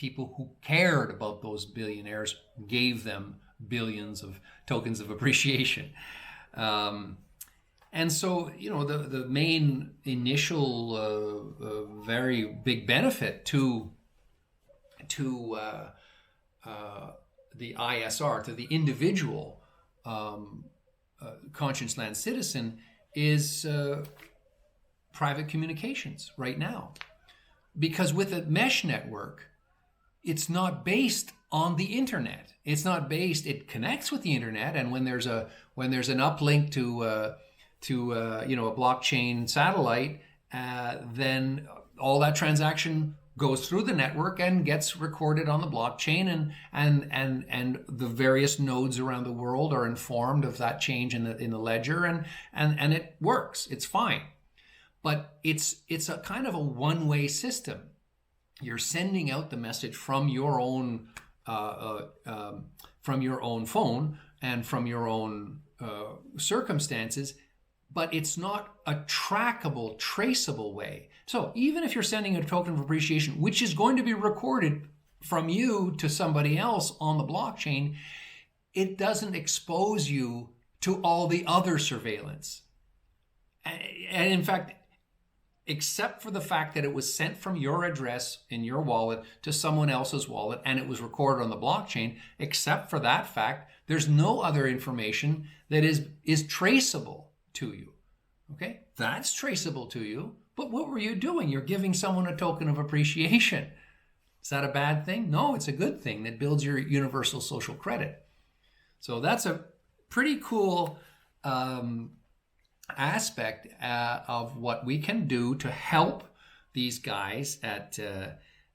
people who cared about those billionaires gave them billions of tokens of appreciation. And so, the main initial very big benefit to the ISR, to the individual conscience land citizen, is private communications right now. Because with a mesh network, it's not based on the internet. It connects with the internet, and when there's an uplink to a blockchain satellite, then all that transaction goes through the network and gets recorded on the blockchain, and the various nodes around the world are informed of that change in the ledger, and it works. It's fine. But it's a kind of a one-way system. You're sending out the message from your own phone and from your own circumstances, but it's not a trackable, traceable way. So even if you're sending a token of appreciation, which is going to be recorded from you to somebody else on the blockchain, it doesn't expose you to all the other surveillance. And in fact, except for the fact that it was sent from your address in your wallet to someone else's wallet and it was recorded on the blockchain, except for that fact, there's no other information that is traceable to you. Okay? That's traceable to you, but what were you doing? You're giving someone a token of appreciation. Is that a bad thing? No, it's a good thing that builds your universal social credit. So that's a pretty cool aspect of what we can do to help these guys at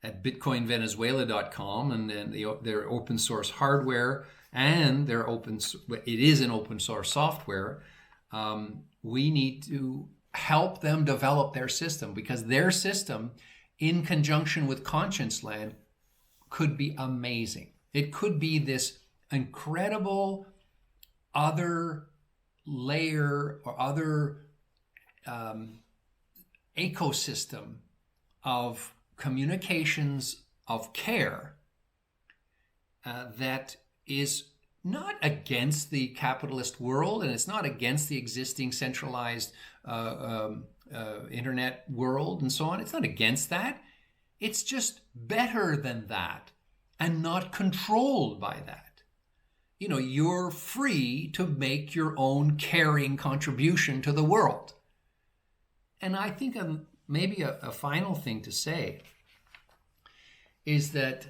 bitcoinvenezuela.com and then their open source hardware and it is an open source software. We need to help them develop their system, because their system in conjunction with Conscience Land could be amazing. It could be this incredible other layer or other ecosystem of communications of care that is not against the capitalist world, and it's not against the existing centralized internet world and so on. It's not against that. It's just better than that and not controlled by that. You're free to make your own caring contribution to the world. And I think maybe a final thing to say is that,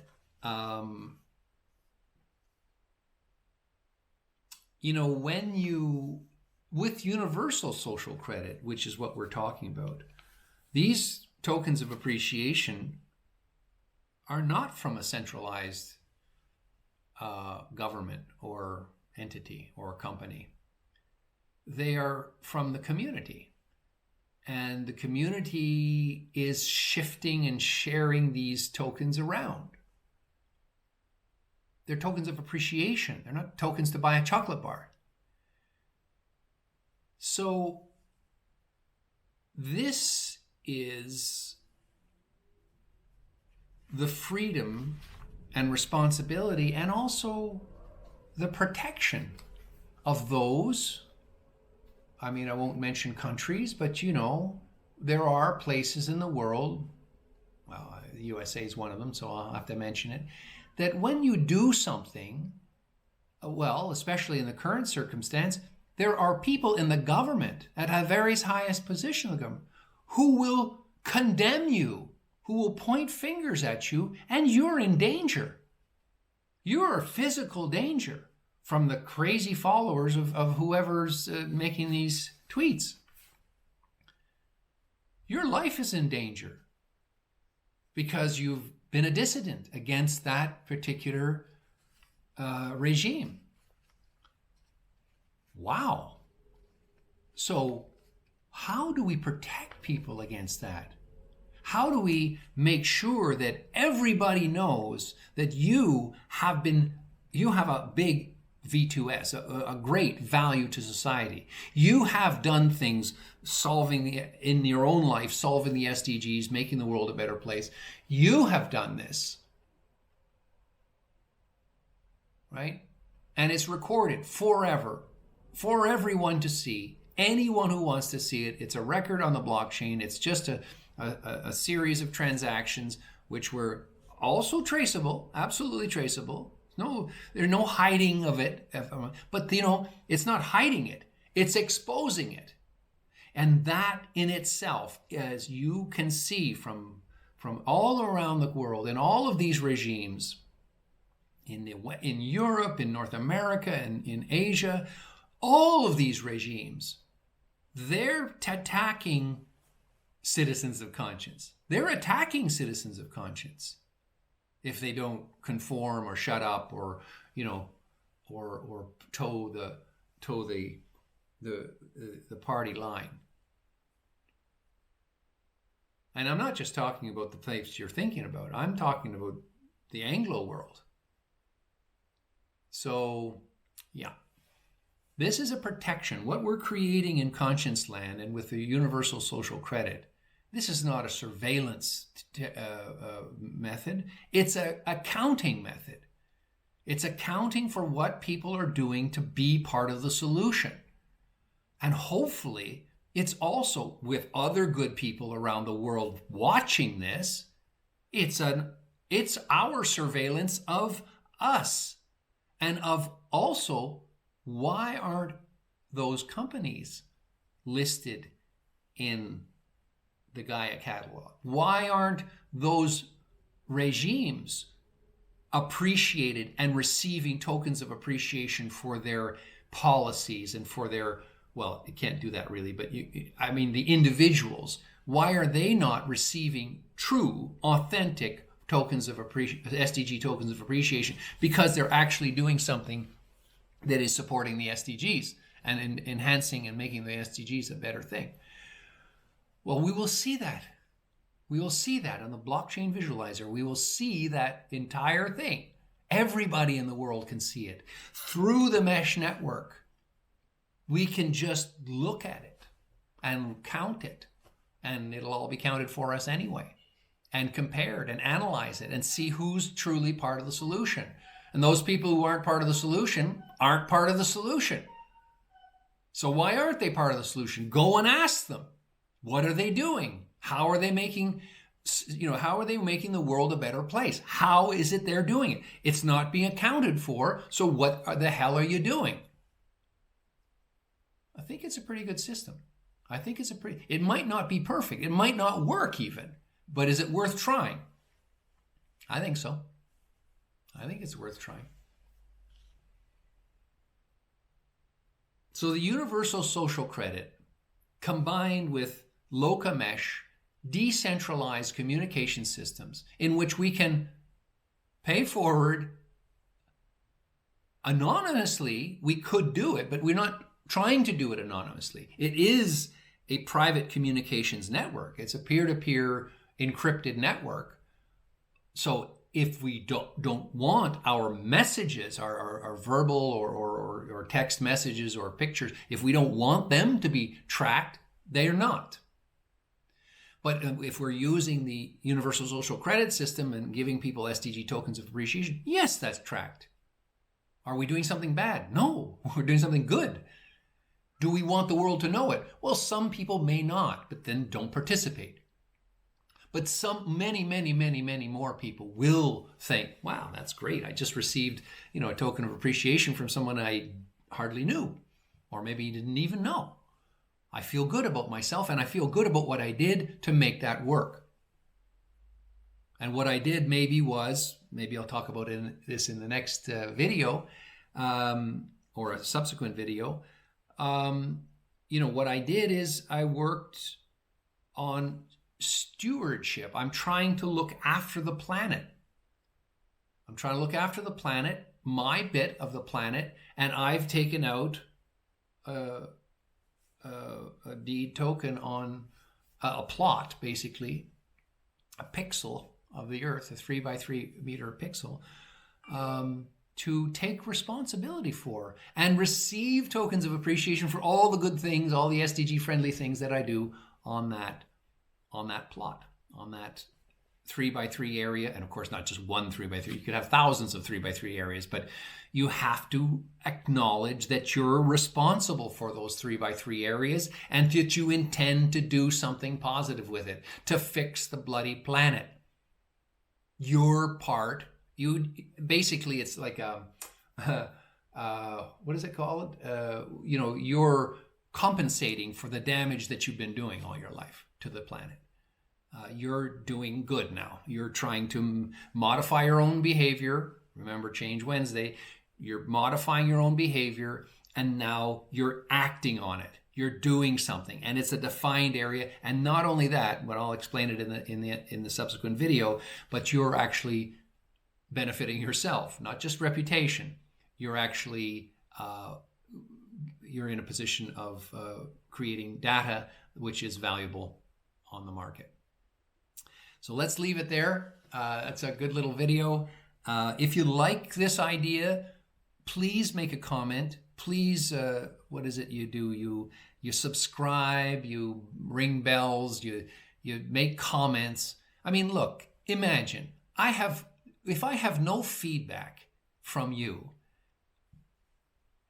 with universal social credit, which is what we're talking about, these tokens of appreciation are not from a centralized government or entity or company. They are from the community. And the community is shifting and sharing these tokens around. They're tokens of appreciation. They're not tokens to buy a chocolate bar. So this is the freedom and responsibility and also the protection of those. I mean, I won't mention countries, but there are places in the world, well, the USA is one of them, so I'll have to mention it, that when you do something, well, especially in the current circumstance, there are people in the government at a various highest position of the government who will condemn you, who will point fingers at you, and you're in danger. You're in physical danger from the crazy followers of whoever's making these tweets. Your life is in danger because you've been a dissident against that particular regime. Wow. So how do we protect people against that? How do we make sure that everybody knows that you have a big V2S, a great value to society? You have done things in your own life, solving the SDGs, making the world a better place. You have done this. right? And it's recorded forever for everyone to see. Anyone who wants to see it, it's a record on the blockchain. It's just a series of transactions which were also traceable, absolutely traceable. There's no hiding of it. But, it's not hiding it. It's exposing it. And that in itself, as you can see from all around the world, in all of these regimes, in Europe, in North America, and in Asia, all of these regimes, they're attacking citizens of conscience. They're attacking citizens of conscience if they don't conform or shut up or toe the party line. And I'm not just talking about the place you're thinking about. I'm talking about the Anglo world. So, yeah. This is a protection. What we're creating in conscience land and with the universal social credit, this is not a surveillance method. It's an accounting method. It's accounting for what people are doing to be part of the solution. And hopefully, it's also with other good people around the world watching this. It's our surveillance of us and of also why aren't those companies listed in the Gaia catalog? Why aren't those regimes appreciated and receiving tokens of appreciation for their policies and for their, well, you can't do that really, but the individuals, why are they not receiving true, authentic tokens of SDG tokens of appreciation? Because they're actually doing something that is supporting the SDGs and enhancing and making the SDGs a better thing. Well, we will see that. We will see that on the blockchain visualizer. We will see that entire thing. Everybody in the world can see it. Through the mesh network, we can just look at it and count it, and it'll all be counted for us anyway, and compared and analyze it and see who's truly part of the solution. And those people who aren't part of the solution aren't part of the solution. So why aren't they part of the solution? Go and ask them. What are they doing? How are they making the world a better place? How is it they're doing it? It's not being accounted for, so what the hell are you doing? I think it's a pretty good system. It might not be perfect. It might not work even, but is it worth trying? I think so. I think it's worth trying. So the universal social credit combined with Locamesh decentralized communication systems in which we can pay forward anonymously. We could do it, but we're not trying to do it anonymously. It is a private communications network. It's a peer-to-peer encrypted network. So if we don't want our messages, our verbal or text messages or pictures, if we don't want them to be tracked, they're not. But if we're using the universal social credit system and giving people SDG tokens of appreciation, yes, that's tracked. Are we doing something bad? No, we're doing something good. Do we want the world to know it? Well, some people may not, but then don't participate. But many more people will think, wow, that's great. I just received, a token of appreciation from someone I hardly knew, or maybe didn't even know. I feel good about myself, and I feel good about what I did to make that work. And what I did maybe I'll talk about this in the next video, or a subsequent video. What I did is I worked on stewardship. I'm trying to look after the planet. My bit of the planet, and I've taken out a deed token on a plot, basically, a pixel of the Earth, a 3 by 3 meter pixel, to take responsibility for and receive tokens of appreciation for all the good things, all the SDG friendly things that I do on that plot, on that 3x3 area, and of course not just one 3x3, you could have thousands of 3x3 areas, but you have to acknowledge that you're responsible for those 3x3 areas and that you intend to do something positive with it to fix the bloody planet. Your part, basically it's like what is it called? You're compensating for the damage that you've been doing all your life to the planet. You're doing good now. You're trying to modify your own behavior. Remember, Change Wednesday. You're modifying your own behavior, and now you're acting on it. You're doing something, and it's a defined area. And not only that, but I'll explain it in the subsequent video. But you're actually benefiting yourself, not just reputation. You're actually you're in a position of creating data which is valuable on the market. So let's leave it there. That's a good little video. If you like this idea, please make a comment. Please, what is it you do? You subscribe, you ring bells, you make comments. I mean, look, imagine if I have no feedback from you,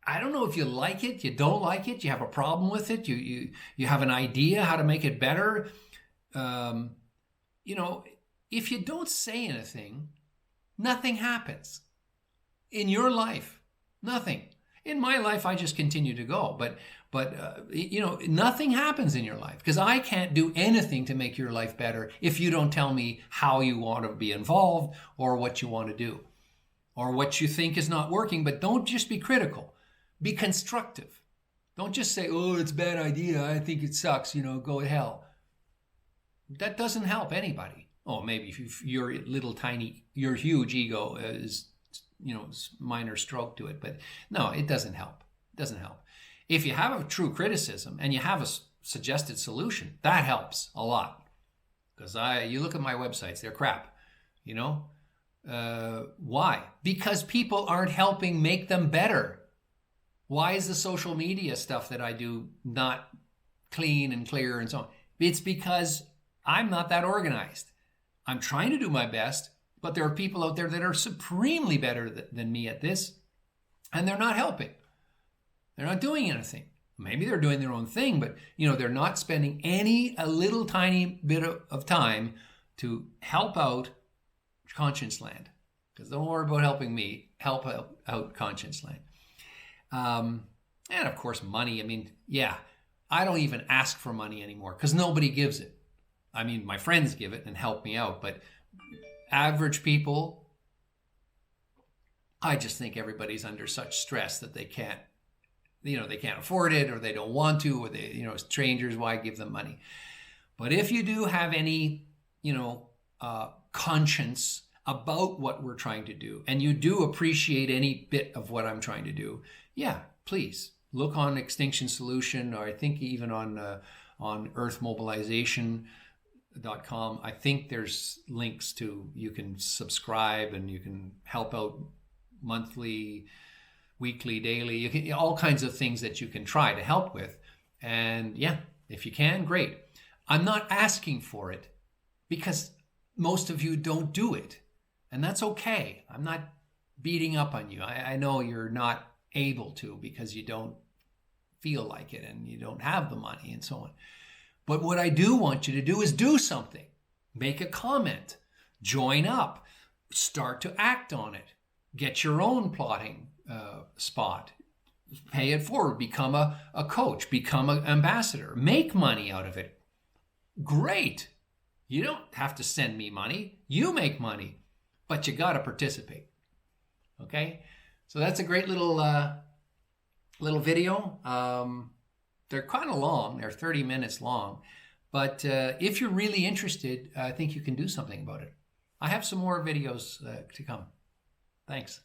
I don't know if you like it, you don't like it, you have a problem with it, you have an idea how to make it better. If you don't say anything, nothing happens. In your life, nothing. In my life, I just continue to go. But nothing happens in your life because I can't do anything to make your life better if you don't tell me how you want to be involved or what you want to do or what you think is not working. But don't just be critical. Be constructive. Don't just say, oh, it's a bad idea. I think it sucks. Go to hell. That doesn't help anybody. Oh, maybe if your huge ego is, minor stroke to it. But no, it doesn't help. It doesn't help. If you have a true criticism and you have a suggested solution, that helps a lot. Because you look at my websites, they're crap. Why? Because people aren't helping make them better. Why is the social media stuff that I do not clean and clear and so on? It's because I'm not that organized. I'm trying to do my best, but there are people out there that are supremely better than me at this, and they're not helping. They're not doing anything. Maybe they're doing their own thing, but they're not spending a little tiny bit of time to help out Conscience Land. Because don't worry about helping me, help out Conscience Land. And of course, money. I mean, I don't even ask for money anymore because nobody gives it. I mean, my friends give it and help me out, but average people, I just think everybody's under such stress that they can't afford it, or they don't want to, or they, strangers, why give them money? But if you do have any, conscience about what we're trying to do, and you do appreciate any bit of what I'm trying to do, please look on Extinction Solution, or I think even on earthmobilization.com. I think there's links to, you can subscribe and you can help out monthly, weekly, daily. You can, all kinds of things that you can try to help with. And if you can, great. I'm not asking for it because most of you don't do it. And that's okay. I'm not beating up on you. I know you're not able to because you don't feel like it and you don't have the money and so on. But what I do want you to do is do something. Make a comment. Join up. Start to act on it. Get your own plotting spot. Pay it forward. Become a coach. Become an ambassador. Make money out of it. Great. You don't have to send me money. You make money. But you got to participate. Okay? So that's a great little video. They're kind of long. They're 30 minutes long. But if you're really interested, I think you can do something about it. I have some more videos to come. Thanks.